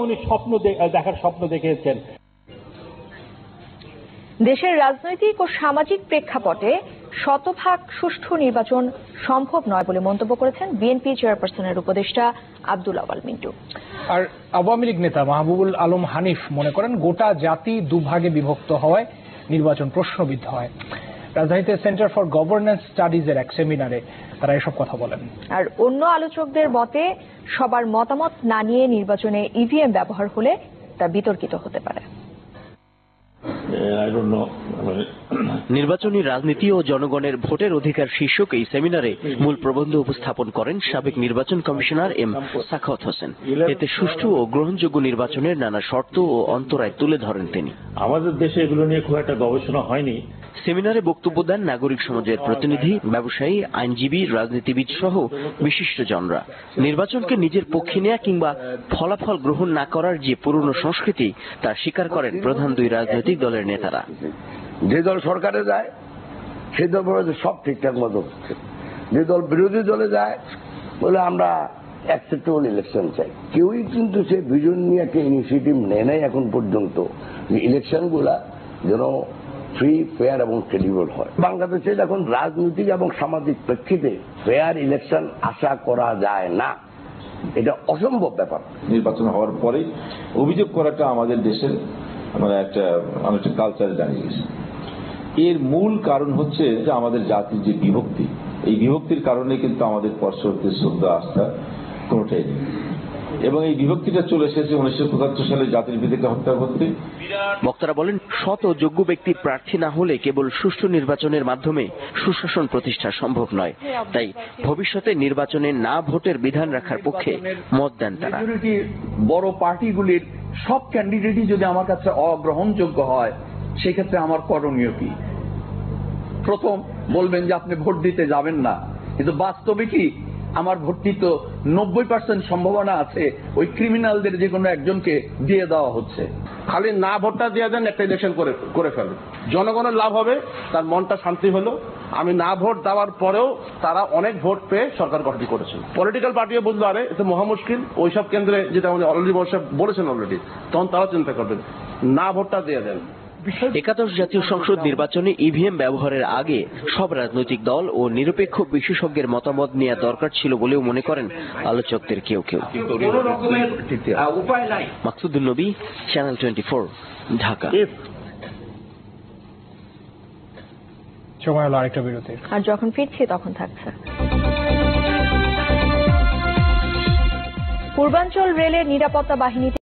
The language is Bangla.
উনি দেখার স্বপ্ন দেখেছেন। দেশের রাজনৈতিক ও সামাজিক প্রেক্ষাপটে শতভাগ সুষ্ঠু নির্বাচন সম্ভব নয় বলে মন্তব্য করেছেন বিএনপি চেয়ারপারসনের উপদেষ্টা আব্দুল আওয়াল মিন্টু। আর আওয়ামী লীগ নেতা মাহবুবুল আলম হানিফ মনে করেন গোটা জাতি দুভাগে বিভক্ত হওয়ায় নির্বাচন প্রশ্নবিদ্ধ হয়। রাজধানীতে সেন্টার ফর গভর্নেন্স স্টাডিজের এক সেমিনারে তারা এসব কথা বলেন। আর অন্য আলোচকদের মতে সবার মতামত না নিয়ে নির্বাচনে ইভিএম ব্যবহার হলে তা বিতর্কিত হতে পারে। নির্বাচনী রাজনীতি ও জনগণের ভোটের অধিকার শীর্ষক এই সেমিনারে মূল প্রবন্ধ উপস্থাপন করেন সাবেক নির্বাচন কমিশনার এম সাখাওয়াত হোসেন। এতে সুষ্ঠু ও গ্রহণযোগ্য নির্বাচনের নানা শর্ত ও অন্তরায় তুলে ধরেন তিনি। আমাদের দেশে এগুলো নিয়ে খুব একটা গবেষণা হয়নি। সেমিনারে বক্তব্য দেন নাগরিক সমাজের প্রতিনিধি, ব্যবসায়ী, আইনজীবী, রাজনীতিবিদ সহ বিশিষ্টজনরা। নির্বাচনকে নিজের পক্ষে নেয়া কিংবা ফলাফল গ্রহণ না করার যে পুরনো সংস্কৃতি তা স্বীকার করেন প্রধান দুই রাজনৈতিক দলের নেতারা। যে দল সরকারে যায় সেই দল বলে সব ঠিকঠাক মতো হচ্ছে, যে দল বিরোধী দলে যায় বলে আমরা অ্যাকসেপ্টেবল ইলেকশন চাই। কেউই কিন্তু সে ভিজন নিয়ে একটা ইনিশিয়েটিভ নেয় নাই এখন পর্যন্ত যে ইলেকশন গুলা যেন ফ্রি, ফেয়ার এবং ক্রেডিবল হয়। বাংলাদেশে এখন রাজনৈতিক এবং সামাজিক প্রেক্ষিতে ফেয়ার ইলেকশন আশা করা যায় না, এটা অসম্ভব ব্যাপার। নির্বাচন হওয়ার পরে অভিযোগ করাটা আমাদের দেশের একটা কালচারে দাঁড়িয়ে গেছে। এর মূল কারণ হচ্ছে যে আমাদের জাতির যে বিভক্তি, এই বিভক্তির কারণে কিন্তু আমাদের পরস্পরকে শ্রদ্ধা, আস্থা কোনোটাই নেই। এবং এই বিভক্তিটা চলে এসেছে 1975 সালে জাতির পিতাকে হত্যা করতে। বক্তারা বলেন, শত যোগ্য ব্যক্তি প্রার্থী না হলে কেবল সুষ্ঠু নির্বাচনের মাধ্যমে সুশাসন প্রতিষ্ঠা সম্ভব নয়। তাই ভবিষ্যতে নির্বাচনে না ভোটের বিধান রাখার পক্ষে মত দেন তারা। বড় পার্টিগুলির সব ক্যান্ডিডেটই যদি আমার কাছে অগ্রহণযোগ্য হয়, সেক্ষেত্রে আমার করণীয় কি? প্রথম বলবেন যে আপনি ভোট দিতে যাবেন না, কিন্তু বাস্তবে কি আমার ভোটটি তো 90% সম্ভাবনা আছে ওই ক্রিমিনালদের যে কোনো একজনকে দিয়ে দেওয়া হচ্ছে। খালি না ভোটটা দিয়ে দেন, একটা ইলেকশন করে ফেলেন, জনগণের লাভ হবে, তার মনটা শান্তি হলো। আমি না ভোট দেওয়ার পরেও তারা অনেক ভোট পেয়ে সরকার গঠন করেছে। পলিটিক্যাল পার্টিও বুঝলো আরে এতে মহা মুশকিল, ওইসব কেন্দ্রে যেটা আমাদের অলরেডি বলেছেন অলরেডি, তখন তারা চিন্তা করবেন না ভোটটা দিয়ে দেন। 81 জাতীয় সংসদ নির্বাচনে ইভিএম ব্যবহারের আগে সব রাজনৈতিক দল ও নিরপেক্ষ বিশেষজ্ঞের মতামত নেওয়া দরকার ছিল বলেও মনে করেন আলোচকদের কেউ কেউ। মাকসুদুন নবী, চ্যানেল 24, ঢাকা। সময় হলো আরেকটা বিরতি, আর যখন ফিরছি তখন থাকছে পূর্বাঞ্চল রেলের নিরাপত্তা বাহিনী